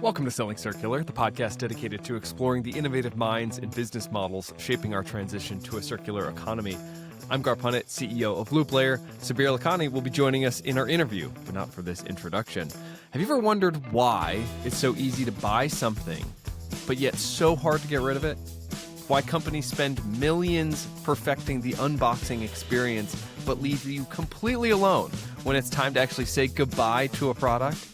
Welcome to Selling Circular, the podcast dedicated to exploring the innovative minds and business models shaping our transition to a circular economy. I'm Gar Punnett, CEO of LoopLayer. Sabir Lakhani will be joining us in our interview, but not for this introduction. Have you ever wondered why it's so easy to buy something, but yet so hard to get rid of it? Why companies spend millions perfecting the unboxing experience, but leave you completely alone when it's time to actually say goodbye to a product?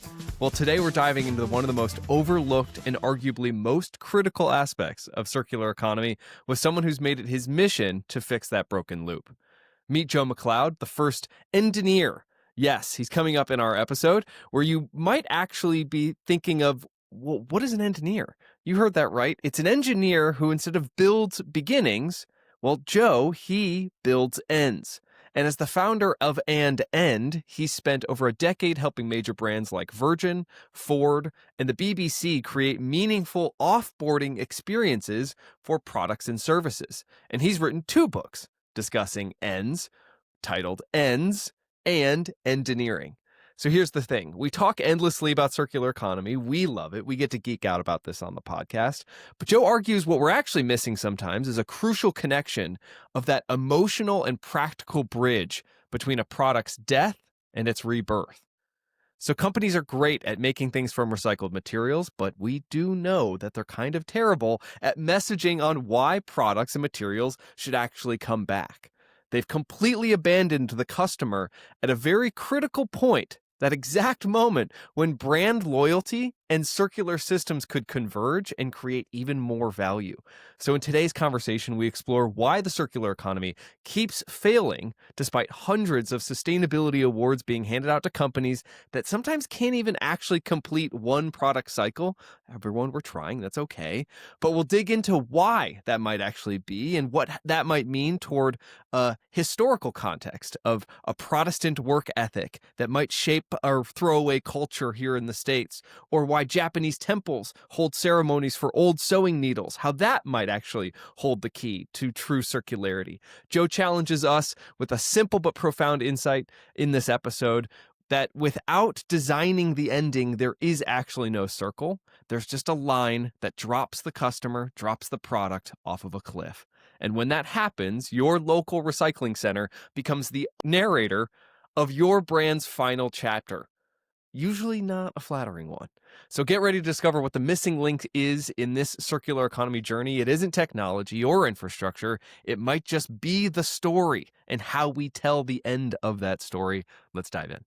Well, today we're diving into one of the most overlooked and arguably most critical aspects of circular economy with someone who's made it his mission to fix that broken loop. Meet Joe Macleod, the first Endineer. Yes, he's coming up in our episode where you might actually be thinking of, well, what is an engineer? You heard that right. It's an engineer who, instead of builds beginnings, well, Joe, he builds ends. And as the founder of End, he spent over a decade helping major brands like Virgin, Ford, and the BBC create meaningful offboarding experiences for products and services. And he's written 2 books discussing ends, titled Ends and Endineering. So here's the thing. We talk endlessly about circular economy. We love it. We get to geek out about this on the podcast. But Joe argues what we're actually missing sometimes is a crucial connection of that emotional and practical bridge between a product's death and its rebirth. So companies are great at making things from recycled materials, but we do know that they're kind of terrible at messaging on why products and materials should actually come back. They've completely abandoned the customer at a very critical point, that exact moment when brand loyalty and circular systems could converge and create even more value. So in today's conversation, we explore why the circular economy keeps failing despite hundreds of sustainability awards being handed out to companies that sometimes can't even actually complete one product cycle. Everyone, we're trying, that's okay. But we'll dig into why that might actually be and what that might mean toward a historical context of a Protestant work ethic that might shape our throwaway culture here in the States, or why Japanese temples hold ceremonies for old sewing needles, how that might actually hold the key to true circularity. Joe challenges us with a simple but profound insight in this episode that without designing the ending, there is actually no circle. There's just a line that drops the customer, drops the product off of a cliff. And when that happens, your local recycling center becomes the narrator of your brand's final chapter. Usually not a flattering one. So get ready to discover what the missing link is in this circular economy journey. It isn't technology or infrastructure. It might just be the story and how we tell the end of that story. Let's dive in.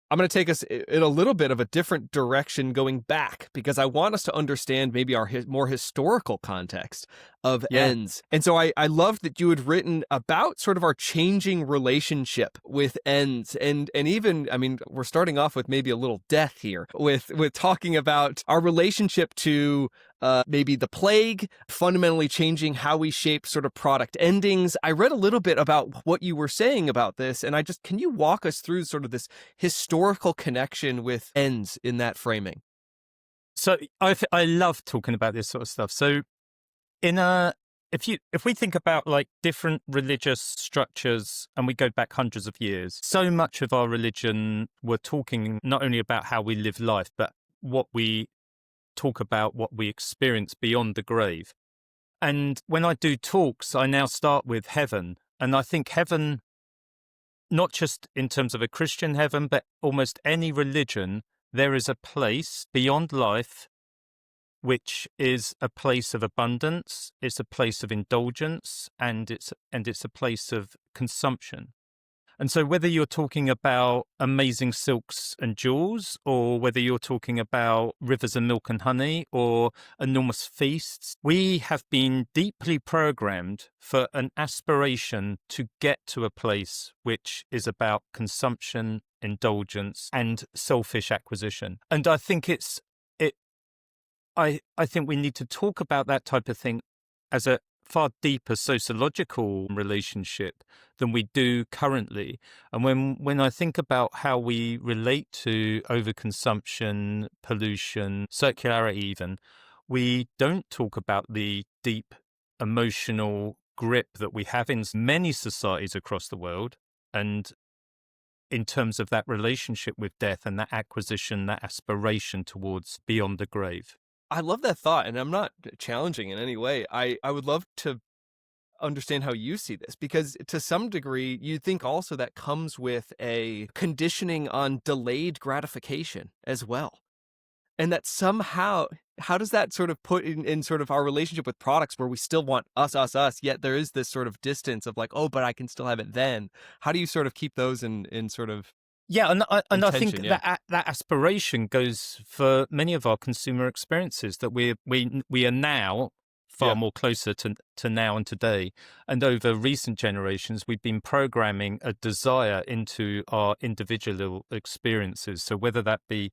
I'm going to take us in a little bit of a different direction going back because I want us to understand maybe our more historical context of ends. And so I loved that you had written about sort of our changing relationship with ends. And even, I mean, we're starting off with maybe a little death here with talking about our relationship to maybe the plague, fundamentally changing how we shape sort of product endings. I read a little bit about what you were saying about this, and can you walk us through sort of this historical connection with ends in that framing? So I love talking about this sort of stuff. So if we think about like different religious structures and we go back hundreds of years, so much of our religion, we're talking not only about how we live life, but what we talk about, what we experience beyond the grave. And when I do talks, I now start with heaven. And I think heaven, not just in terms of a Christian heaven, but almost any religion, there is a place beyond life, which is a place of abundance, it's a place of indulgence, and it's a place of consumption. And so whether you're talking about amazing silks and jewels, or whether you're talking about rivers of milk and honey, or enormous feasts, we have been deeply programmed for an aspiration to get to a place which is about consumption, indulgence, and selfish acquisition. And I think I think we need to talk about that type of thing as a far deeper sociological relationship than we do currently. And when I think about how we relate to overconsumption, pollution, circularity even, we don't talk about the deep emotional grip that we have in many societies across the world. And in terms of that relationship with death and that acquisition, that aspiration towards beyond the grave. I love that thought, and I'm not challenging in any way. I would love to understand how you see this, because to some degree, you think also that comes with a conditioning on delayed gratification as well. And that somehow, how does that sort of put in sort of our relationship with products where we still want us, yet there is this sort of distance of like, oh, but I can still have it then. How do you sort of keep those in sort of Yeah, and I think intention? Yeah. that aspiration goes for many of our consumer experiences, that we are now far Yeah. more closer to now and today. And over recent generations, we've been programming a desire into our individual experiences. So whether that be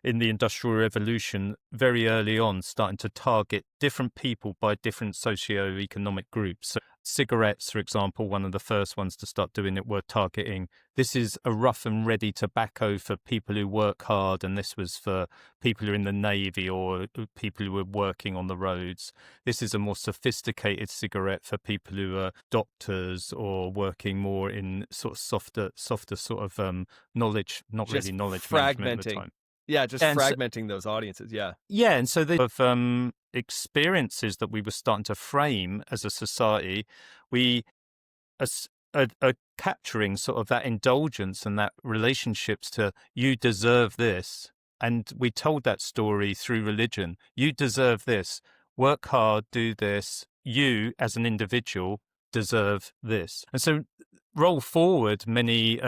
in the Industrial Revolution, very early on, starting to target different people by different socio-economic groups. So cigarettes, for example, one of the first ones to start doing it, were targeting, this is a rough and ready tobacco for people who work hard, and this was for people who are in the Navy or people who are working on the roads. This is a more sophisticated cigarette for people who are doctors or working more in sort of softer sort of knowledge, not Just really knowledge management at the fragmenting. time. Yeah, just And so, fragmenting those audiences. Yeah. yeah, and so the experiences that we were starting to frame as a society, we are capturing sort of that indulgence and that relationships to, you deserve this. And we told that story through religion. You deserve this. Work hard, do this. You, as an individual, deserve this. And so roll forward many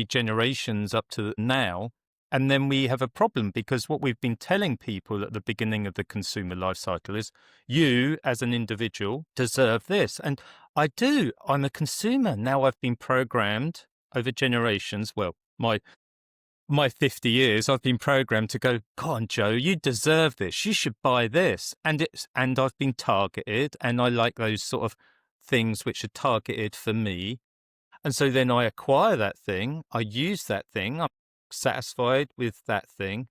generations up to now, and then we have a problem, because what we've been telling people at the beginning of the consumer life cycle is, you as an individual deserve this. And I do. I'm a consumer. Now I've been programmed over generations. Well, my 50 years, I've been programmed to go, go on, Joe, you deserve this. You should buy this. And I've been targeted, and I like those sort of things which are targeted for me. And so then I acquire that thing, I use that thing, I'm satisfied with that thing.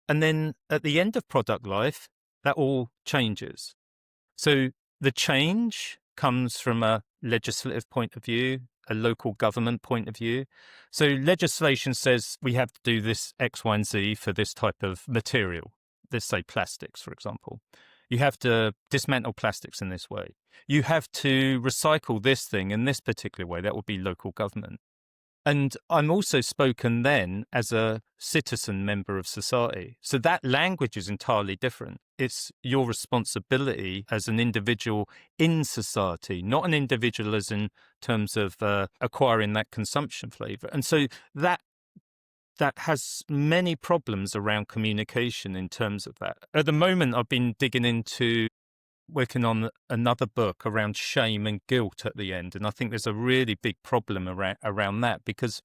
And then at the end of product life, that all changes. So the change comes from a legislative point of view, a local government point of view. So legislation says we have to do this X, Y, and Z for this type of material. Let's say plastics, for example. You have to dismantle plastics in this way. You have to recycle this thing in this particular way. That would be local government. And I'm also spoken then as a citizen member of society. So that language is entirely different. It's your responsibility as an individual in society, not an individual as in terms of acquiring that consumption flavor. And so that has many problems around communication in terms of that. At the moment, I've been digging into working on another book around shame and guilt at the end. And I think there's a really big problem around that, because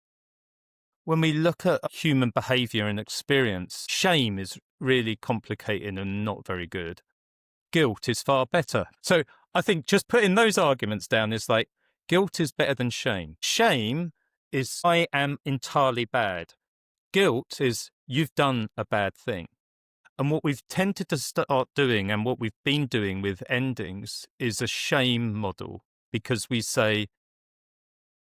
when we look at human behavior and experience, shame is really complicated and not very good. Guilt is far better. So I think just putting those arguments down is like, guilt is better than shame. Shame is, I am entirely bad. Guilt is, you've done a bad thing. And what we've tended to start doing, and what we've been doing with endings, is a shame model, because we say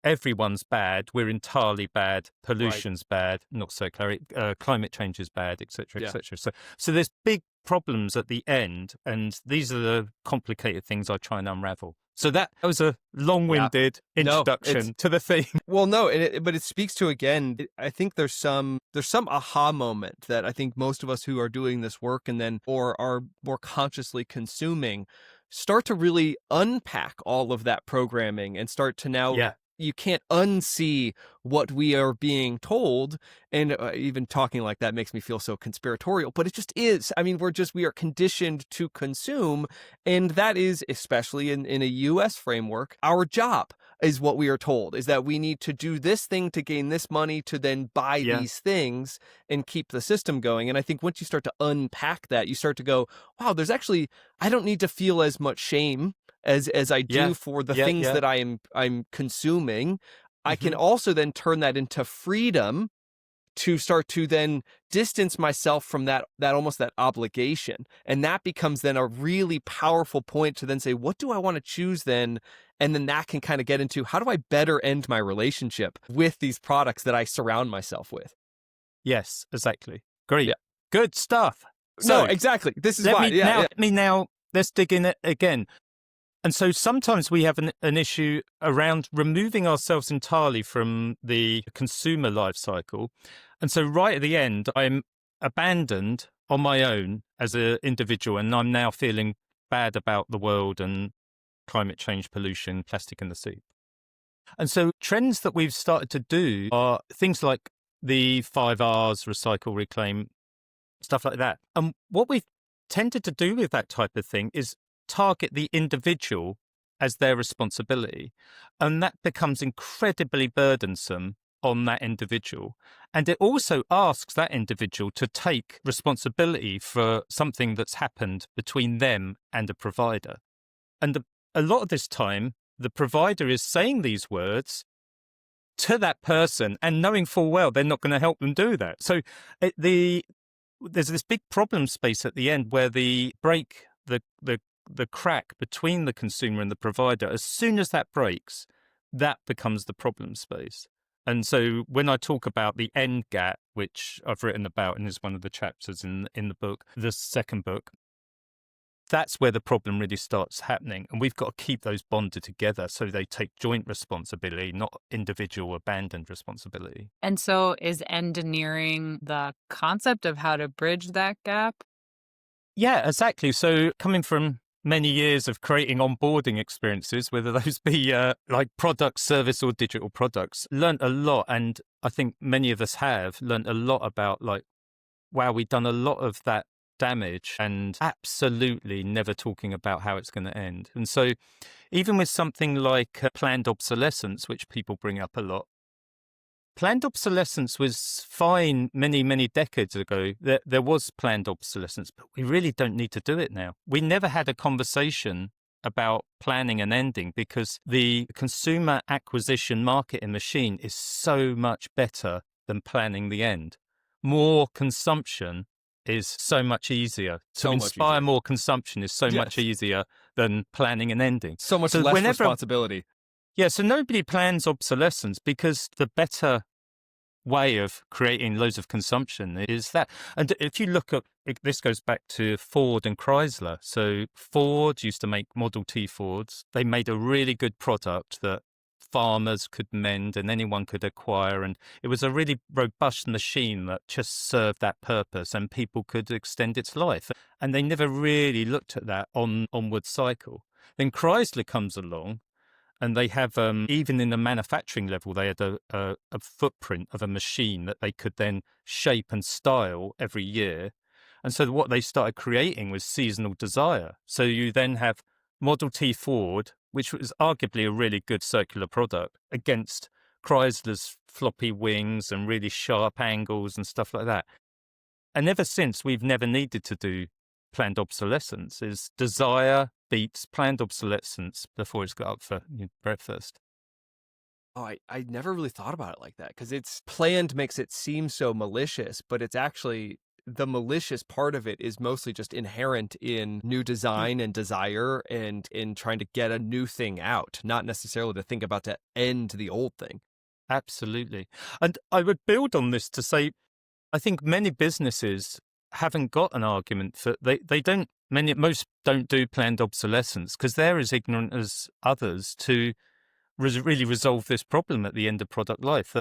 everyone's bad, we're entirely bad, pollution's bad, not circularity, climate change is bad, etc., etc. So there's big problems at the end, and these are the complicated things I try and unravel. So that was a long-winded introduction to the theme. Well, no, but it speaks to, again, I think there's some aha moment that I think most of us who are doing this work and then or are more consciously consuming start to really unpack all of that programming and start to now you can't unsee what we are being told. And even talking like that makes me feel so conspiratorial, but it just is. I mean, we are conditioned to consume. And that is, especially in a US framework, our job is what we are told, is that we need to do this thing to gain this money to then buy these things and keep the system going. And I think once you start to unpack that, you start to go, wow, I don't need to feel as much shame as I do for the things that I'm consuming. I can also then turn that into freedom to start to then distance myself from that almost that obligation. And that becomes then a really powerful point to then say, what do I want to choose then? And then that can kind of get into, how do I better end my relationship with these products that I surround myself with? Yes, exactly. Great. Yeah. Good stuff. No, So exactly. This is why. let's dig in it again. And so sometimes we have an issue around removing ourselves entirely from the consumer life cycle. And so right at the end, I'm abandoned on my own as an individual, and I'm now feeling bad about the world and climate change, pollution, plastic in the sea. And so trends that we've started to do are things like the 5 Rs, recycle, reclaim, stuff like that. And what we've tended to do with that type of thing is target the individual as their responsibility. And that becomes incredibly burdensome on that individual. And it also asks that individual to take responsibility for something that's happened between them and a provider. And a lot of this time, the provider is saying these words to that person and knowing full well they're not going to help them do that. So there's this big problem space at the end where the crack between the consumer and the provider, as soon as that breaks, that becomes the problem space. And so when I talk about the end gap, which I've written about and is one of the chapters in the book, the second book, that's where the problem really starts happening. And we've got to keep those bonded together so they take joint responsibility, not individual abandoned responsibility. And so is engineering the concept of how to bridge that gap? Yeah, exactly. So coming from many years of creating onboarding experiences, whether those be like products, service or digital products, learned a lot. And I think many of us have learned a lot about like, wow, we've done a lot of that damage and absolutely never talking about how it's going to end. And so even with something like planned obsolescence, which people bring up a lot, planned obsolescence was fine many, many decades ago. There was planned obsolescence, but we really don't need to do it now. We never had a conversation about planning and ending because the consumer acquisition marketing machine is so much better than planning the end. More consumption is so much easier. To inspire more consumption is so much easier than planning and ending. So much less responsibility. Yeah, so nobody plans obsolescence because the better way of creating loads of consumption is that. And if you look at, this goes back to Ford and Chrysler. So Ford used to make Model T Fords. They made a really good product that farmers could mend and anyone could acquire. And it was a really robust machine that just served that purpose and people could extend its life. And they never really looked at that onward cycle. Then Chrysler comes along and they have, even in the manufacturing level, they had a footprint of a machine that they could then shape and style every year. And so what they started creating was seasonal desire. So you then have Model T Ford, which was arguably a really good circular product, against Chrysler's floppy wings and really sharp angles and stuff like that. And ever since, we've never needed to do planned obsolescence. Is desire beats planned obsolescence before it's got up for breakfast. Oh, I never really thought about it like that because it's planned makes it seem so malicious, but it's actually the malicious part of it is mostly just inherent in new design and desire and in trying to get a new thing out, not necessarily to think about to end the old thing. Absolutely. And I would build on this to say, I think many businesses haven't got an argument for, most don't do planned obsolescence because they're as ignorant as others to really resolve this problem at the end of product life.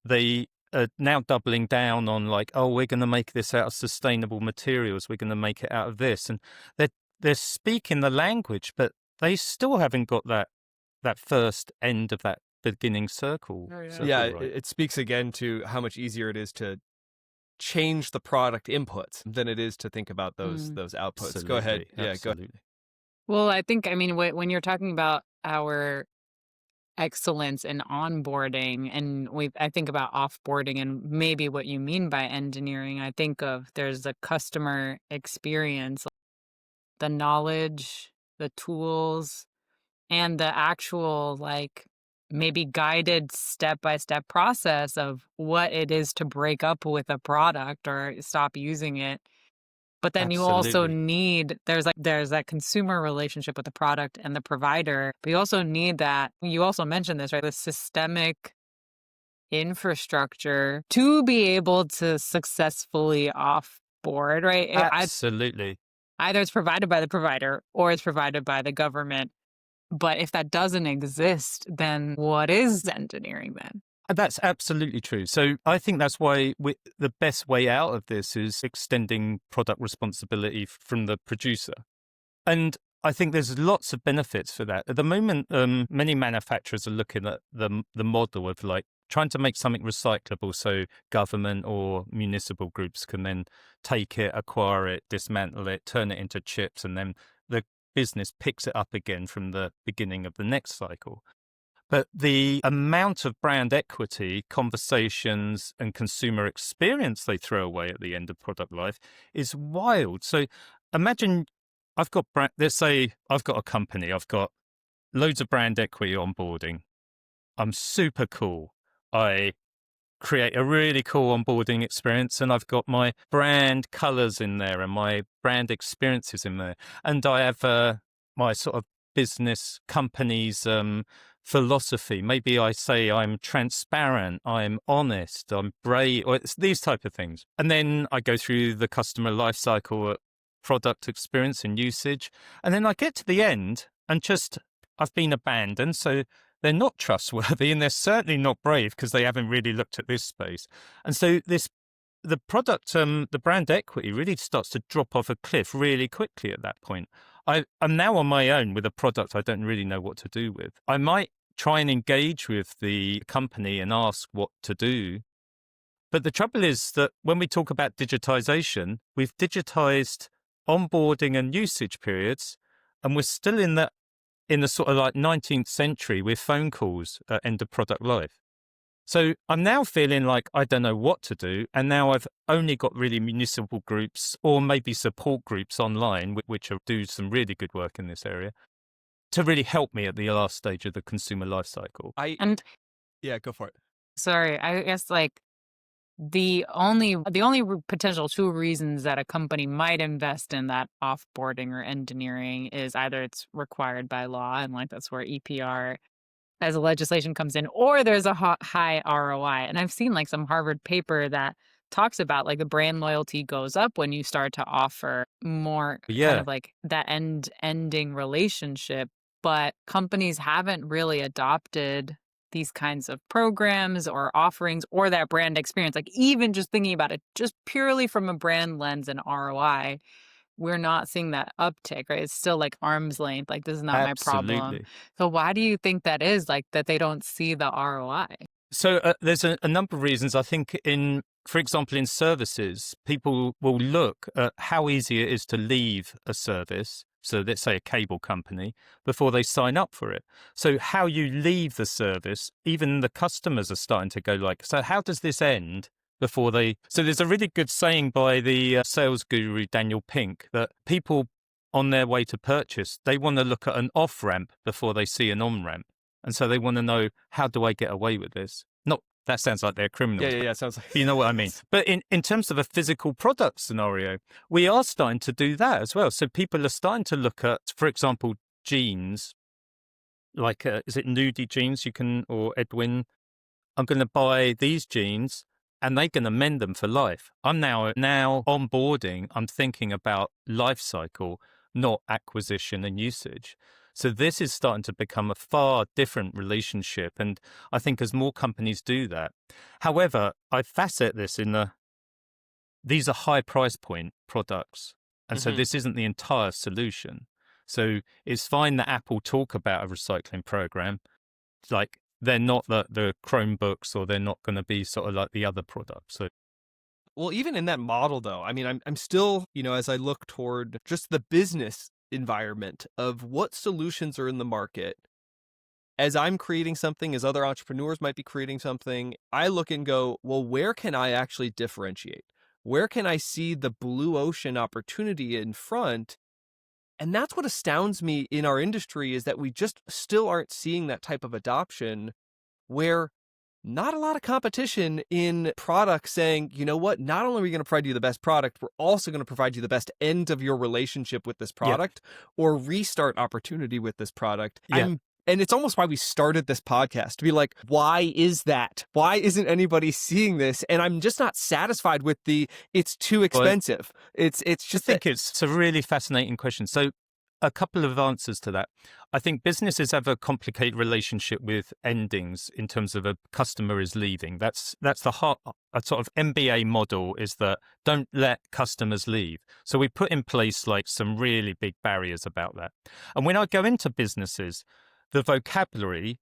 They are now doubling down on like, oh, we're going to make this out of sustainable materials. We're going to make it out of this. And they're speaking the language, but they still haven't got that first end of that beginning circle. Oh, yeah. Yeah, it speaks again to how much easier it is to change the product inputs than it is to think about those outputs. Absolutely. Go ahead. Yeah, Absolutely. go. Well, I think, when you're talking about our excellence in onboarding, and I think about offboarding and maybe what you mean by engineering, I think of there's a customer experience, the knowledge, the tools, and the actual maybe guided step-by-step process of what it is to break up with a product or stop using it. But then you also Absolutely. need there's that consumer relationship with the product and the provider, but you also need that you also mentioned this, right? The systemic infrastructure to be able to successfully offboard, right? Absolutely. Either it's provided by the provider or it's provided by the government. But if that doesn't exist, then what is engineering then? That's absolutely true. So I think that's why the best way out of this is extending product responsibility from the producer. And I think there's lots of benefits for that. At the moment, many manufacturers are looking at the model of like trying to make something recyclable so government or municipal groups can then take it, acquire it, dismantle it, turn it into chips, and then the business picks it up again from the beginning of the next cycle. But the amount of brand equity, conversations, and consumer experience they throw away at the end of product life is wild. So imagine let's say I've got a company, I've got loads of brand equity onboarding. I'm super cool. I create a really cool onboarding experience, and I've got my brand colors in there and my brand experiences in there. And I have my sort of business company's philosophy. Maybe I say I'm transparent, I'm honest, I'm brave, or it's these type of things. And then I go through the customer life cycle, product experience and usage. And then I get to the end and I've been abandoned. So they're not trustworthy and they're certainly not brave because they haven't really looked at this space. And so the product, the brand equity really starts to drop off a cliff really quickly at that point. I'm now on my own with a product I don't really know what to do with. I might try and engage with the company and ask what to do. But the trouble is that when we talk about digitization, we've digitized onboarding and usage periods, and we're still in the sort of like 19th century with phone calls at end of product life. So I'm now feeling like I don't know what to do. And now I've only got really municipal groups or maybe support groups online, which do some really good work in this area to really help me at the last stage of the consumer life cycle. And Yeah, go for it. sorry, I guess like the only potential two reasons that a company might invest in that offboarding or engineering is either it's required by law, and like that's where EPR as a legislation comes in, or there's a high ROI. And I've seen like some Harvard paper that talks about like the brand loyalty goes up when you start to offer more kind Yeah, of like that ending relationship. But companies haven't really adopted these kinds of programs or offerings or that brand experience. Like even just thinking about it, just purely from a brand lens and ROI, we're not seeing that uptick, right? It's still like arm's length. Like, this is not my problem. absolutely. So why do you think that is, like, that they don't see the ROI? So there's a number of reasons. I think for example, in services, people will look at how easy it is to leave a service. So let's say a cable company before they sign up for it. So how you leave the service, even the customers are starting to go like, so how does this end before they? So there's a really good saying by the sales guru, Daniel Pink, that people on their way to purchase, they want to look at an off ramp before they see an on ramp. And so they want to know, how do I get away with this? Not that sounds like they're criminals. Yeah. Sounds like You know what I mean? But in terms of a physical product scenario, we are starting to do that as well. So people are starting to look at, for example, jeans, like, is it Nudie jeans or Edwin? I'm going to buy these jeans and they're going to mend them for life. I'm now onboarding. I'm thinking about life cycle, not acquisition and usage. So this is starting to become a far different relationship. And I think as more companies do that, however, I facet this these are high price point products. And so this isn't the entire solution. So it's fine that Apple talk about a recycling program. Like, they're not the Chromebooks, or they're not going to be sort of like the other products. So, Well, even in that model, though, I mean, I'm still, as I look toward just the business environment of what solutions are in the market, as I'm creating something, as other entrepreneurs might be creating something, I look and go, well, where can I actually differentiate? Where can I see the blue ocean opportunity in front? And that's what astounds me in our industry, is that we just still aren't seeing that type of adoption, where not a lot of competition in products saying, you know what, not only are we going to provide you the best product, we're also going to provide you the best end of your relationship with this Yeah. product or restart opportunity with this product. Yeah. And it's almost why we started this podcast, to be like, why is that? Why isn't anybody seeing this? And I'm just not satisfied with it's too expensive. It's I just think it's a really fascinating question. So a couple of answers to that. I think businesses have a complicated relationship with endings in terms of a customer is leaving. That's the heart. A sort of MBA model is that don't let customers leave. So we put in place like some really big barriers about that. And when I go into businesses, the vocabulary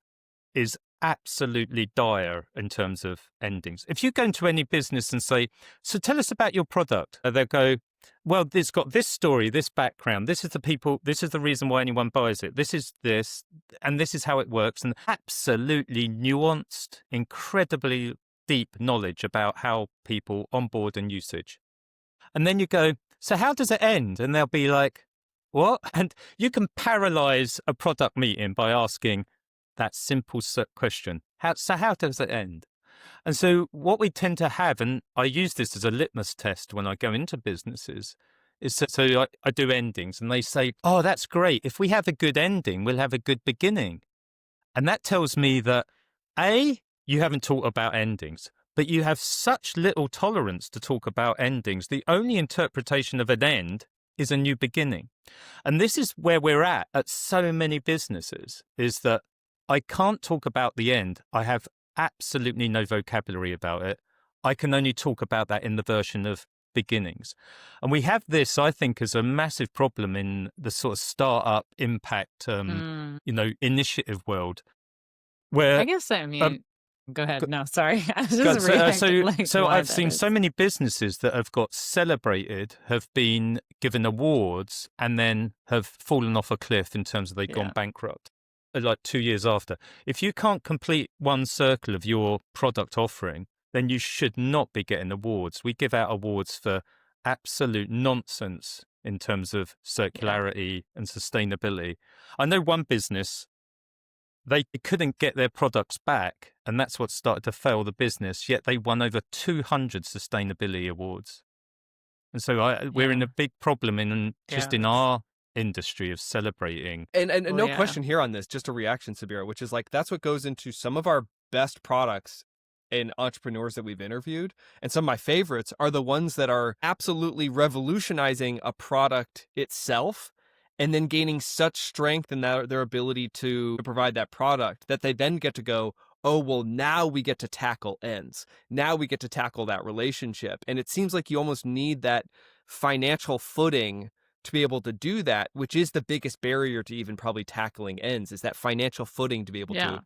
is absolutely dire in terms of endings. If you go into any business and say, so tell us about your product, they'll go, well, it's got this story, this background, this is the people, this is the reason why anyone buys it, this is this, and this is how it works. And absolutely nuanced, incredibly deep knowledge about how people onboard and usage. And then you go, so how does it end? And they'll be like, what? And you can paralyze a product meeting by asking that simple question. How does it end? And so what we tend to have, and I use this as a litmus test when I go into businesses, is that, so I do endings and they say, oh, that's great. If we have a good ending, we'll have a good beginning. And that tells me that A, you haven't talked about endings, but you have such little tolerance to talk about endings. The only interpretation of an end is a new beginning. And this is where we're at so many businesses, is that I can't talk about the end. I have absolutely no vocabulary about it. I can only talk about that in the version of beginnings. And we have this, I think, as a massive problem in the sort of startup impact, initiative world. Where I guess, I mean, go ahead. No, sorry. I was God, just reacting. so why I've that seen is. so many businesses that have got celebrated, have been given awards, and then have fallen off a cliff in terms of they've gone bankrupt. Like 2 years after. If you can't complete one circle of your product offering, then you should not be getting awards. We give out awards for absolute nonsense in terms of circularity and sustainability. I know one business, they couldn't get their products back, and that's what started to fail the business, yet they won over 200 sustainability awards. And so we're in a big problem in our industry of celebrating. And no question here on this, just a reaction, Sabira, which is like, that's what goes into some of our best products and entrepreneurs that we've interviewed. And some of my favorites are the ones that are absolutely revolutionizing a product itself and then gaining such strength in their ability to provide that product that they then get to go, oh, well, now we get to tackle ends. Now we get to tackle that relationship. And it seems like you almost need that financial footing to be able to do that, which is the biggest barrier to even probably tackling ends, is that financial footing to be able to.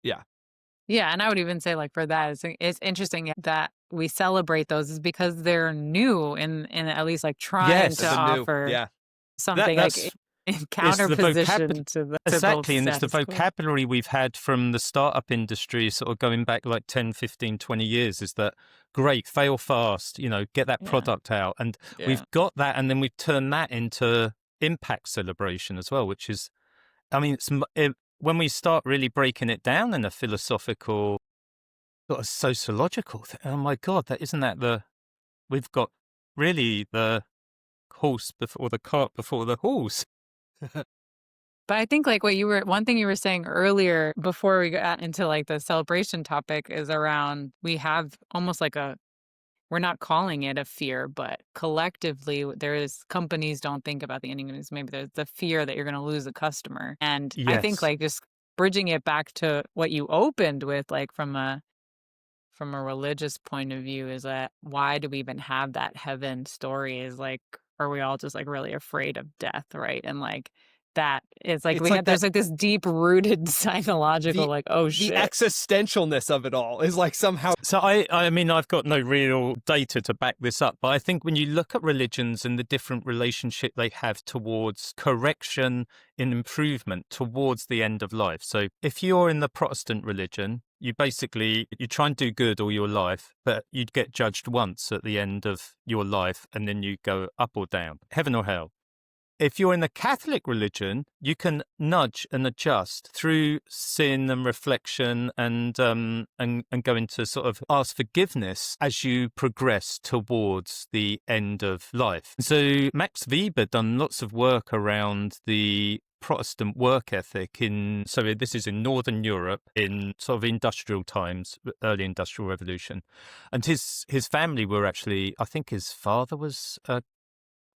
Yeah, and I would even say, like, for that, it's interesting that we celebrate those is because they're new and at least like trying to offer something like in counterposition to the exactly, and it's the status quo. vocabulary we've had from the startup industry, sort of going back like 10, 15, 20 years, is that great, fail fast, get that product out, and we've got that, and then we've turned that into impact celebration as well, which is, I mean, when we start really breaking it down in a philosophical, sort of sociological thing, oh my God, we've got really the horse before the cart before the horse. But I think like one thing you were saying earlier before we got into like the celebration topic is around, we have almost like we're not calling it a fear, but collectively companies don't think about the ending. Maybe there's the fear that you're going to lose a customer. And I think like just bridging it back to what you opened with, like from a religious point of view, is that why do we even have that heaven story? Is like, are we all just like really afraid of death, right? And like that it's like there's like this deep rooted psychological like, oh shit, the existentialness of it all is like somehow. So I mean, I've got no real data to back this up, but I think when you look at religions and the different relationship they have towards correction and improvement towards the end of life. So if you're in the Protestant religion, you try and do good all your life, but you'd get judged once at the end of your life, and then you go up or down, heaven or hell. if you're in the Catholic religion, you can nudge and adjust through sin and reflection and go into sort of ask forgiveness as you progress towards the end of life. So Max Weber done lots of work around the Protestant work ethic so this is in Northern Europe in sort of industrial times, early industrial revolution. And his family were actually, I think his father was a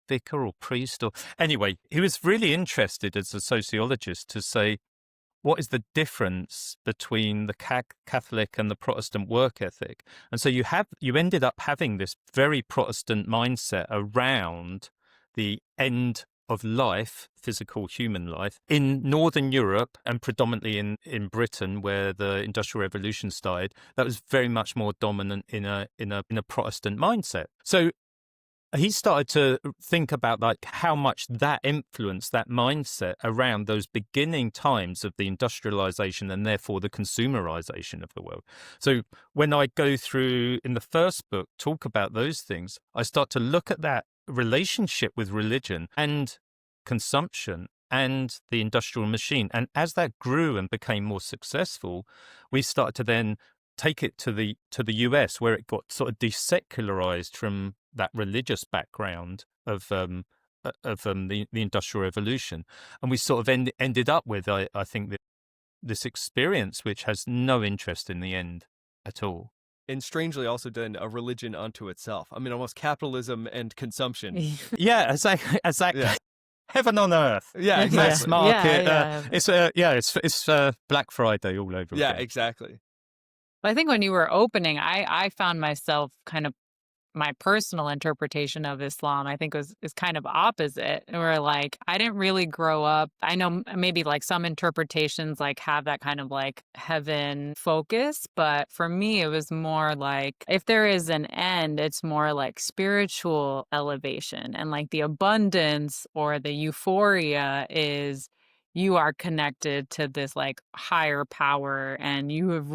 vicar or priest, or anyway, he was really interested as a sociologist to say, what is the difference between the Catholic and the Protestant work ethic? And so you ended up having this very Protestant mindset around the end of life, physical human life, in Northern Europe and predominantly in Britain, where the Industrial Revolution started. That was very much more dominant in a Protestant mindset. So he started to think about like how much that influenced that mindset around those beginning times of the industrialization and therefore the consumerization of the world. So when I go through in the first book, talk about those things, I start to look at that relationship with religion and consumption and the industrial machine. And as that grew and became more successful, we started to then take it to the US, where it got sort of desecularized from that religious background of the Industrial Revolution, and we sort of ended up with, I think, this experience which has no interest in the end at all. And strangely also done a religion unto itself. I mean, almost capitalism and consumption. Yeah, exactly. Yeah. Heaven on earth. Yeah, exactly. Mass market. Yeah. It's Black Friday all over Yeah, again. exactly. I think when you were opening, I found myself kind of, my personal interpretation of Islam, I think is kind of opposite. Where like I didn't really grow up. I know maybe like some interpretations like have that kind of like heaven focus, but for me it was more like if there is an end, it's more like spiritual elevation, and like the abundance or the euphoria is you are connected to this like higher power and you have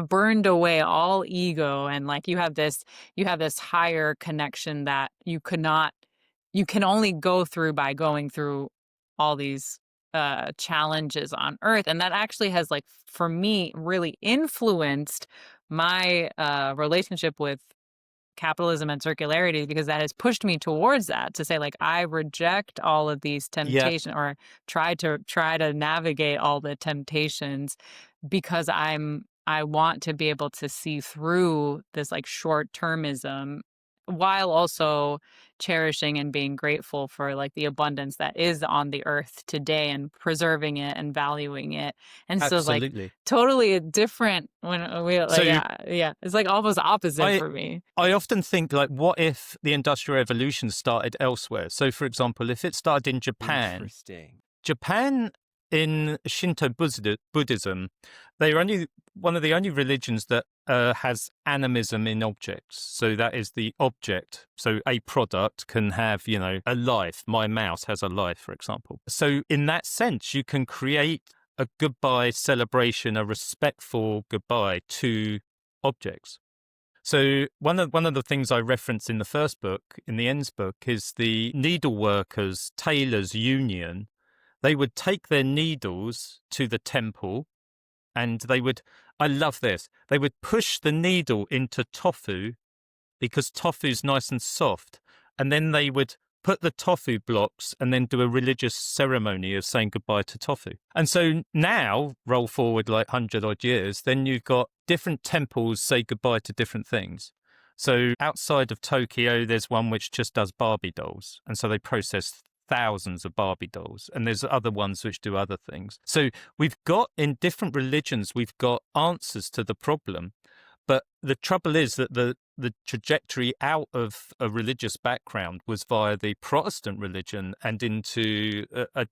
burned away all ego, and like you have this higher connection that you can only go through by going through all these challenges on earth. And that actually has, like, for me, really influenced my relationship with capitalism and circularity, because that has pushed me towards that, to say like I reject all of these temptations, or try to navigate all the temptations, because I want to be able to see through this like short-termism, while also cherishing and being grateful for like the abundance that is on the earth today, and preserving it and valuing it. And so like Absolutely. totally different when we like, So it's like almost opposite for me. I often think, like, what if the Industrial Revolution started elsewhere? So, for example, if it started in Japan. Interesting. Japan, in Shinto Buddhism, they're one of the only religions that has animism in objects. So that is the object. So a product can have, a life. My mouse has a life, for example. So in that sense, you can create a goodbye celebration, a respectful goodbye to objects. So one of the things I reference in the first book, in the Ends book, is the needleworkers, tailors union. They would take their needles to the temple, and I love this, they would push the needle into tofu, because tofu's nice and soft, and then they would put the tofu blocks and then do a religious ceremony of saying goodbye to tofu. And so now, roll forward like 100 odd years, then you've got different temples say goodbye to different things. So outside of Tokyo, there's one which just does Barbie dolls. And so they process thousands of Barbie dolls. And there's other ones which do other things. So we've got, in different religions, we've got answers to the problem. But the trouble is that the trajectory out of a religious background was via the Protestant religion and into and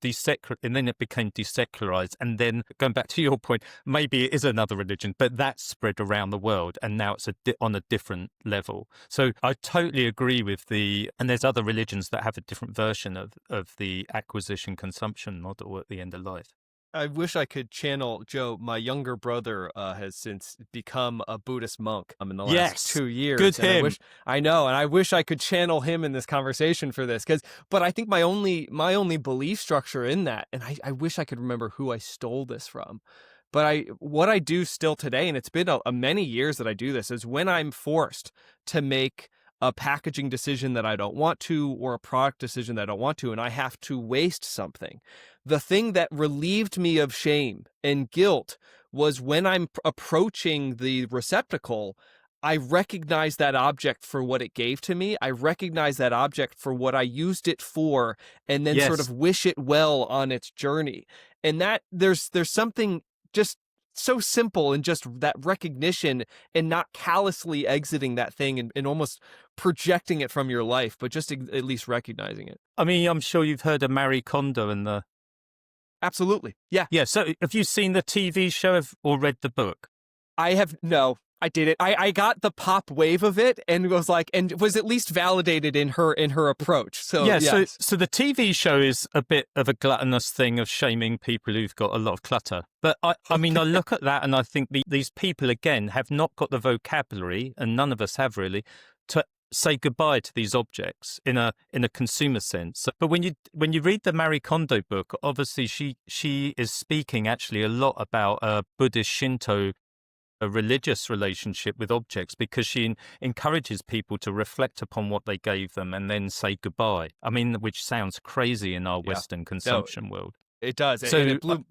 then it became desecularized. And then, going back to your point, maybe it is another religion, but that's spread around the world, and now it's on a different level. So I totally agree with and there's other religions that have a different version of the acquisition consumption model at the end of life. I wish I could channel Joe. My younger brother has since become a Buddhist monk in the last Yes, 2 years. good And him. I know, and I wish I could channel him in this conversation for this. But I think my only belief structure in that, and I wish I could remember who I stole this from. But what I do still today, and it's been a many years that I do this, is when I'm forced to make a packaging decision that I don't want to, or a product decision that I don't want to, and I have to waste something. The thing that relieved me of shame and guilt was when I'm approaching the receptacle, I recognize that object for what it gave to me. I recognize that object for what I used it for, and then sort Yes. of wish it well on its journey. And that there's something just so simple in just that recognition, and not callously exiting that thing and almost projecting it from your life, but just at least recognizing it. I mean, I'm sure you've heard of Marie Kondo and the... Absolutely. Yeah. Yeah, so have you seen the TV show or read the book? No, I did it. I got the pop wave of it and was at least validated in her approach. So yeah, yes. so the TV show is a bit of a gluttonous thing of shaming people who've got a lot of clutter. But I mean, I look at that and I think these people, again, have not got the vocabulary, and none of us have really, to say goodbye to these objects in a consumer sense. But when you read the Marie Kondo book, obviously she is speaking actually a lot about Buddhist Shinto, a religious relationship with objects, because she encourages people to reflect upon what they gave them and then say goodbye. I mean, which sounds crazy in our Western consumption world. It does. So it blew,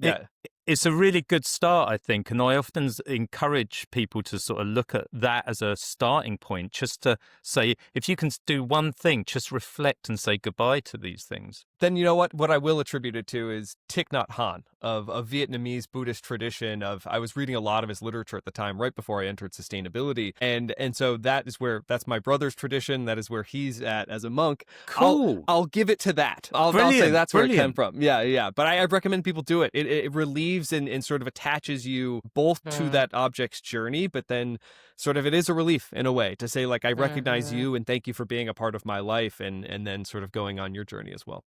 it's a really good start, I think. And I often encourage people to sort of look at that as a starting point, just to say, if you can do one thing, just reflect and say goodbye to these things. Then you know what I will attribute it to is Thich Nhat Hanh, of a Vietnamese Buddhist tradition. I was reading a lot of his literature at the time, right before I entered sustainability, and so that's my brother's tradition. That is where he's at as a monk. Cool. I'll give it to that. I'll say that's where it came from. Yeah. But I recommend people do it. It relieves and sort of attaches you both to that object's journey, but then sort of it is a relief in a way to say, like, I recognize you and thank you for being a part of my life, and then sort of going on your journey as well.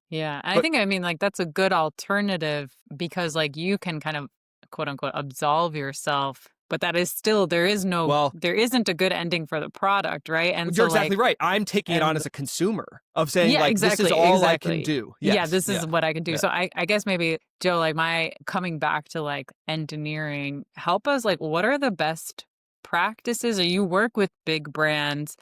Yeah, I think, I mean, like, that's a good alternative, because, like, you can kind of, quote unquote, absolve yourself, but that is still, there isn't a good ending for the product, right? And you're exactly right. I'm taking it on as a consumer of saying, this is all I can do. Yes. Yeah, this is what I can do. Yeah. So I guess maybe, Joe, like, my coming back to like Endineering, help us, like, what are the best practices? Or you work with big brands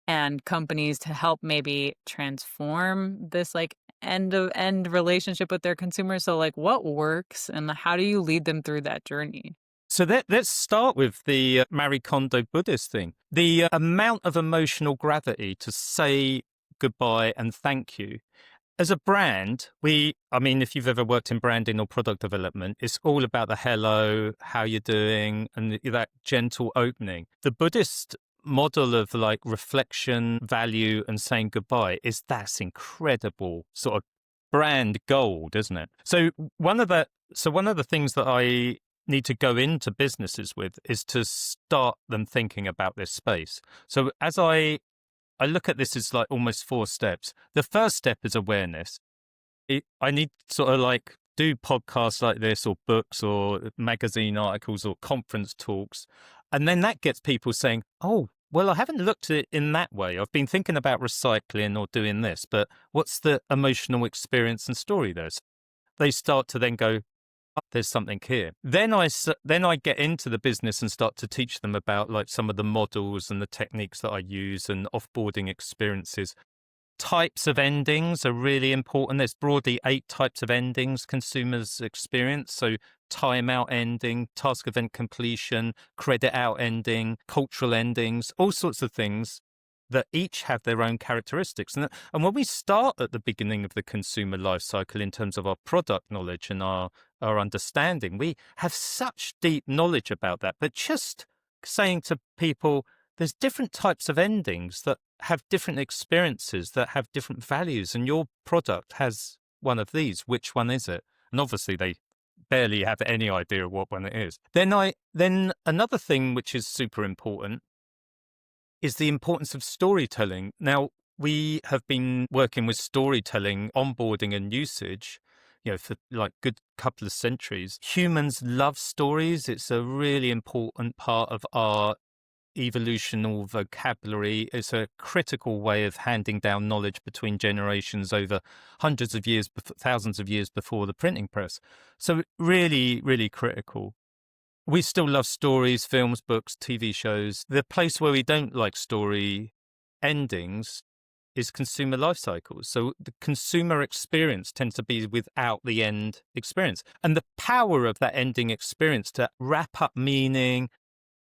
and companies to help maybe transform this like end-to-end relationship with their consumers. So, like, what works and how do you lead them through that journey? So let's start with the Marie Kondo Buddhist thing. The amount of emotional gravity to say goodbye and thank you. As a brand, if you've ever worked in branding or product development, it's all about the hello, how you're doing, and that gentle opening. The Buddhist model of like reflection, value, and saying goodbye that's incredible sort of brand gold, isn't it? So one of the things that I need to go into businesses with is to start them thinking about this space. So as I look at this as like almost 4 steps. The first step is awareness. I need to sort of like do podcasts like this, or books, or magazine articles, or conference talks. And then that gets people saying, oh, well, I haven't looked at it in that way. I've been thinking about recycling or doing this, but what's the emotional experience and story there? So they start to then go, oh, there's something here. Then I get into the business and start to teach them about like some of the models and the techniques that I use and offboarding experiences. Types of endings are really important. There's broadly 8 types of endings consumers experience. So timeout ending, task event completion, credit out ending, cultural endings, all sorts of things that each have their own characteristics. And when we start at the beginning of the consumer life cycle in terms of our product knowledge and our understanding, we have such deep knowledge about that. But just saying to people, there's different types of endings that have different experiences, that have different values, and your product has one of these. Which one is it? And obviously they barely have any idea of what one it is. Then another thing which is super important is the importance of storytelling. Now, we have been working with storytelling, onboarding and usage, for like good couple of centuries. Humans love stories. It's a really important part of our evolutional vocabulary. It's a critical way of handing down knowledge between generations over hundreds of years, thousands of years before the printing press. So really, really critical. We still love stories, films, books, TV shows. The place where we don't like story endings is consumer life cycles. So the consumer experience tends to be without the end experience. And the power of that ending experience to wrap up meaning,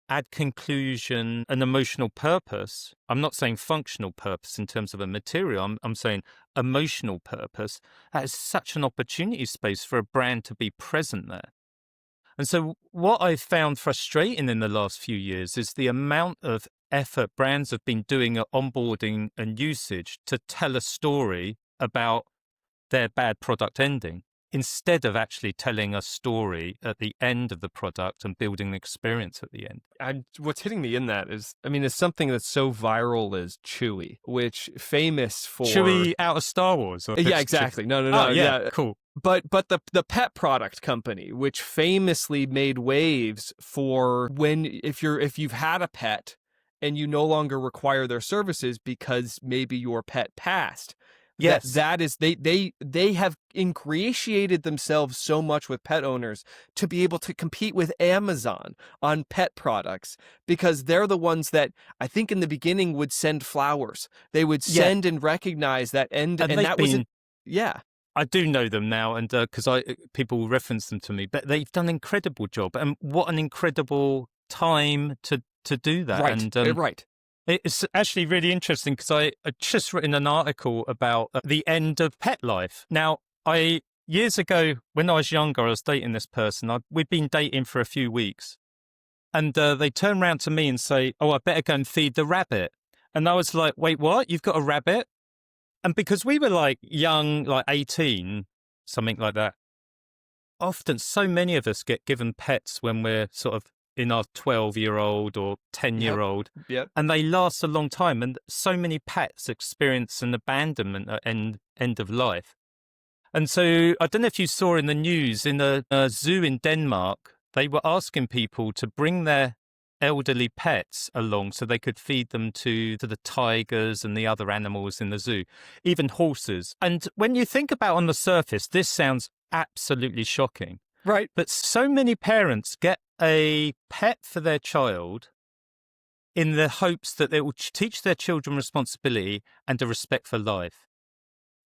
add conclusion and emotional purpose. I'm not saying functional purpose in terms of a material. I'm saying emotional purpose. That is such an opportunity space for a brand to be present there. And so what I've found frustrating in the last few years is the amount of effort brands have been doing at onboarding and usage to tell a story about their bad product ending, instead of actually telling a story at the end of the product and building an experience at the end. What's hitting me in that is something that's so viral as Chewie, which famous for Chewie out of Star Wars. Yeah, exactly. No. Oh, yeah, cool. But the pet product company, which famously made waves for if you've had a pet and you no longer require their services because maybe your pet passed. Yes, that is they have ingratiated themselves so much with pet owners to be able to compete with Amazon on pet products, because they're the ones that I think in the beginning would send flowers. They would send and recognize that, and that was it. Yeah. I do know them now, and because people reference them to me, but they've done an incredible job, and what an incredible time to do that. Right, and, right. It's actually really interesting because I just written an article about the end of pet life. Now, years ago, when I was younger, I was dating this person. We'd been dating for a few weeks, and they turn around to me and say, "Oh, I better go and feed the rabbit." And I was like, "Wait, what? You've got a rabbit?" And because we were like young, like 18, something like that, often so many of us get given pets when we're sort of in our 12-year-old or 10-year-old, Yep. and they last a long time. And so many pets experience an abandonment at end of life. And so I don't know if you saw in the news, in a zoo in Denmark, they were asking people to bring their elderly pets along so they could feed them to the tigers and the other animals in the zoo, even horses. And when you think about on the surface, this sounds absolutely shocking. Right. But so many parents get a pet for their child in the hopes that it will teach their children responsibility and a respect for life.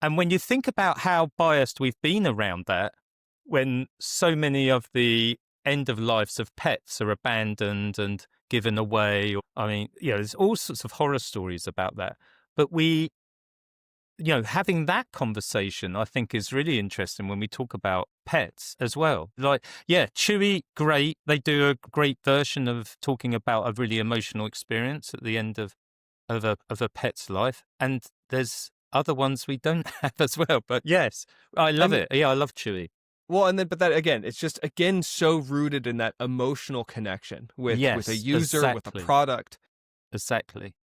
And when you think about how biased we've been around that, when so many of the end of lives of pets are abandoned and given away, there's all sorts of horror stories about that. But having that conversation, I think, is really interesting when we talk about pets as well. Like, Chewy, great. They do a great version of talking about a really emotional experience at the end of a pet's life. And there's other ones we don't have as well. But yes, I love it. Yeah, I love Chewy. Well, but that again, it's just so rooted in that emotional connection with a user, exactly. with a product. Exactly.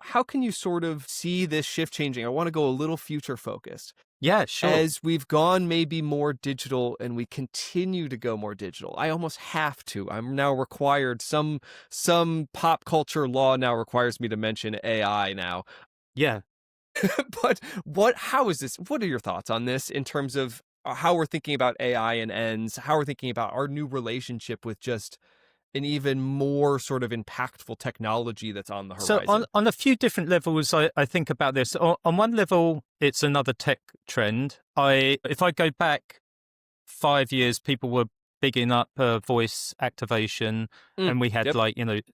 How can you sort of see this shift changing? I want to go a little future focused. Yeah, sure. As we've gone maybe more digital and we continue to go more digital, I almost have to. I'm now required, some pop culture law now requires me to mention AI now. Yeah. But how is this? What are your thoughts on this in terms of how we're thinking about AI and ends, how we're thinking about our new relationship with just an even more sort of impactful technology that's on the horizon? So on a few different levels, I think about this. On one level, it's another tech trend. If I go back 5 years, people were bigging up voice activation, and we had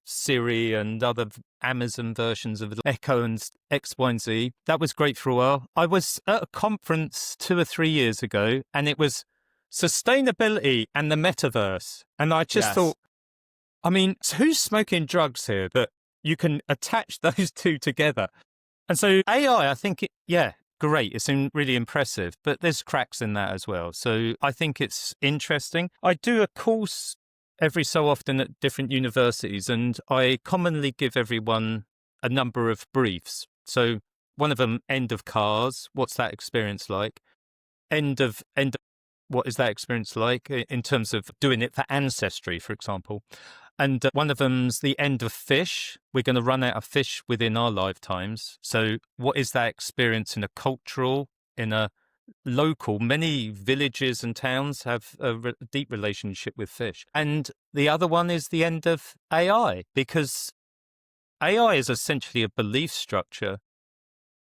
Siri and other Amazon versions of Echo and X, Y, and Z. That was great for a while. I was at a conference 2 or 3 years ago, and it was sustainability and the metaverse. And I just thought, who's smoking drugs here that you can attach those two together? And so AI, I think, great. It's really impressive, but there's cracks in that as well. So I think it's interesting. I do a course every so often at different universities, and I commonly give everyone a number of briefs. So one of them, end of cars. What's that experience like? end of what is that experience like in terms of doing it for ancestry, for example. And one of them's the end of fish. We're going to run out of fish within our lifetimes. So what is that experience in a cultural, in a local? Many villages and towns have a deep relationship with fish. And the other one is the end of AI, because AI is essentially a belief structure.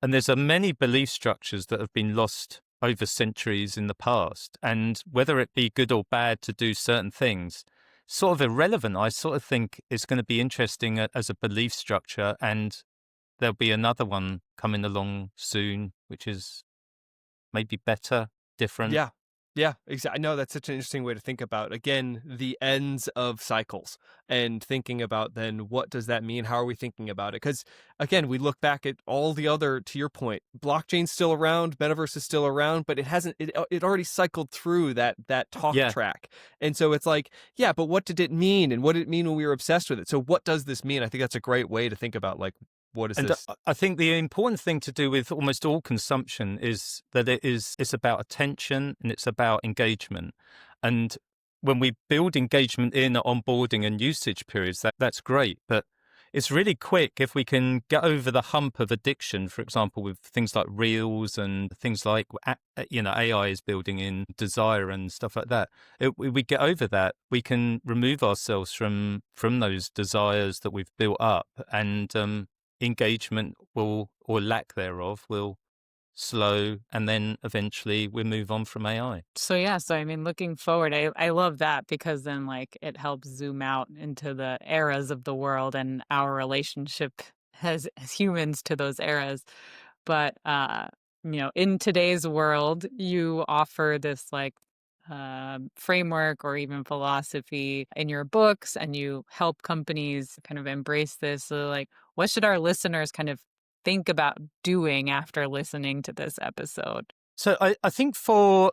And there's many belief structures that have been lost over centuries in the past. And whether it be good or bad to do certain things, sort of irrelevant. I sort of think it's going to be interesting as a belief structure. And there'll be another one coming along soon, which is maybe better, different. Yeah. Yeah, exactly. No, that's such an interesting way to think about, again, the ends of cycles and thinking about then what does that mean? How are we thinking about it? Because again, we look back at all the other, to your point, blockchain's still around, metaverse is still around, but it already cycled through that talk Yeah. track. And so it's like, yeah, but what did it mean? And what did it mean when we were obsessed with it? So what does this mean? I think that's a great way to think about, like, what is this? I think the important thing to do with almost all consumption is that it's about attention and it's about engagement. And when we build engagement in onboarding and usage periods, that's great. But it's really quick if we can get over the hump of addiction, for example, with things like Reels and things like, AI is building in desire and stuff like that. We get over that, we can remove ourselves from those desires that we've built up, and engagement will, or lack thereof, will slow, and then eventually we move on from AI. So yeah, so I mean, looking forward, I love that, because then like it helps zoom out into the eras of the world and our relationship as humans to those eras. But in today's world, you offer this like framework or even philosophy in your books, and you help companies kind of embrace this. So like, what should our listeners kind of think about doing after listening to this episode? So I think for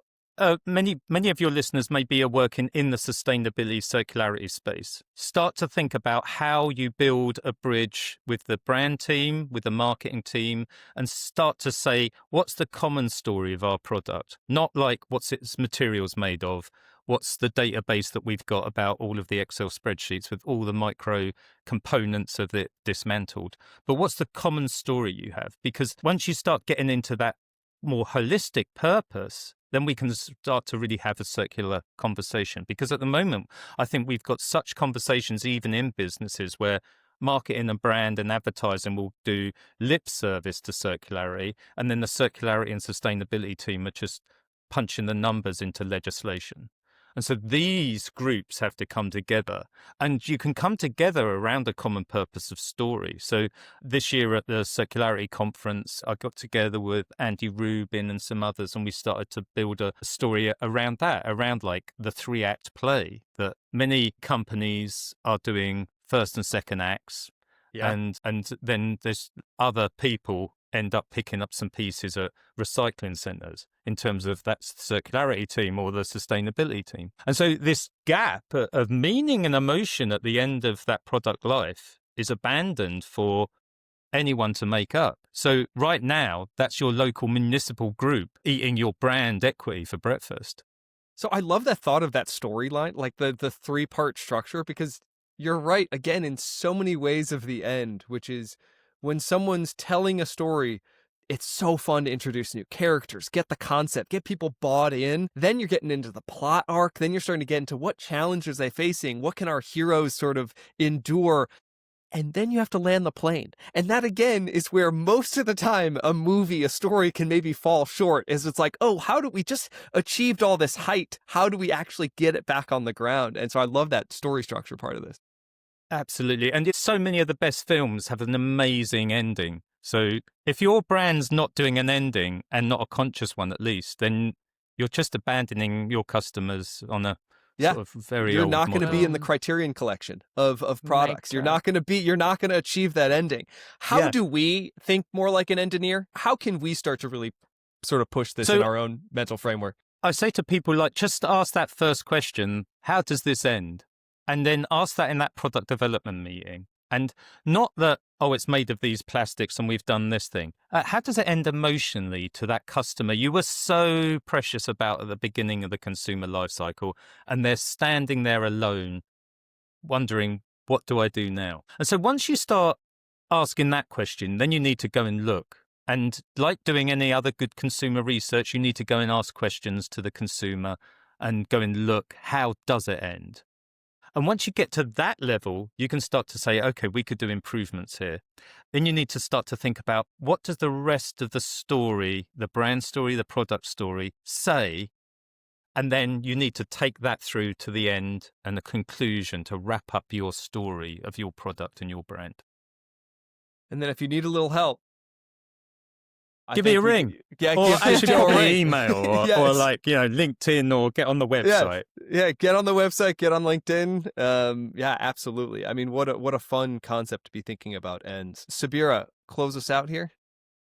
many of your listeners maybe are working in the sustainability circularity space. Start to think about how you build a bridge with the brand team, with the marketing team, and start to say, what's the common story of our product? Not like what's its materials made of, what's the database that we've got about all of the Excel spreadsheets with all the micro components of it dismantled, but what's the common story you have? Because once you start getting into that more holistic purpose, then we can start to really have a circular conversation. Because at the moment, I think we've got such conversations, even in businesses, where marketing and brand and advertising will do lip service to circularity, and then the circularity and sustainability team are just punching the numbers into legislation. And so these groups have to come together, and you can come together around a common purpose of story. So this year at the Circularity Conference, I got together with Andy Rubin and some others, and we started to build a story around that, around like the 3-act play that many companies are doing, first and second acts. Yeah. And then there's other people end up picking up some pieces at recycling centres in terms of that circularity team or the sustainability team. And so this gap of meaning and emotion at the end of that product life is abandoned for anyone to make up. So right now, that's your local municipal group eating your brand equity for breakfast. So I love that thought of that storyline, like the 3-part structure, because you're right, again, in so many ways of the end, which is when someone's telling a story, it's so fun to introduce new characters, get the concept, get people bought in. Then you're getting into the plot arc. Then you're starting to get into what challenges are they facing? What can our heroes sort of endure? And then you have to land the plane. And that, again, is where most of the time a movie, a story can maybe fall short, is it's like, oh, how do we just achieved all this height? How do we actually get it back on the ground? And so I love that story structure part of this. Absolutely. And so many of the best films have an amazing ending. So if your brand's not doing an ending, and not a conscious one at least, then you're just abandoning your customers on a sort of very You're old not going to model. be in the Criterion collection of products. You're not going to achieve that ending. How do we think more like an engineer? How can we start to really sort of push this in our own mental framework? I say to people, like, just ask that first question, how does this end? And then ask that in that product development meeting. And not that, oh, it's made of these plastics and we've done this thing. How does it end emotionally to that customer you were so precious about at the beginning of the consumer life cycle, and they're standing there alone wondering, what do I do now? And so once you start asking that question, then you need to go and look. And like doing any other good consumer research, you need to go and ask questions to the consumer and go and look, how does it end? And once you get to that level, you can start to say, okay, we could do improvements here. Then you need to start to think about, what does the rest of the story, the brand story, the product story say? And then you need to take that through to the end and the conclusion to wrap up your story of your product and your brand. And then if you need a little help, give me a ring. Or actually probably email or, yes. or like, LinkedIn, or get on the website. Yeah, get on the website, get on LinkedIn. Yeah, absolutely. I mean, what a fun concept to be thinking about. And Sabira, close us out here.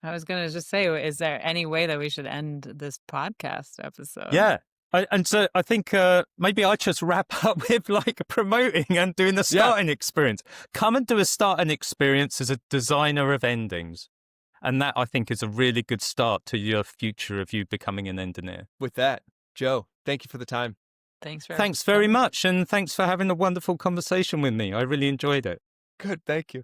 I was going to just say, is there any way that we should end this podcast episode? Yeah. And so I think maybe I just wrap up with like promoting and doing the starting experience. Come and do a starting experience as a designer of endings. And that, I think, is a really good start to your future of you becoming an engineer. With that, Joe, thank you for the time. Thanks very much. And thanks for having a wonderful conversation with me. I really enjoyed it. Good. Thank you.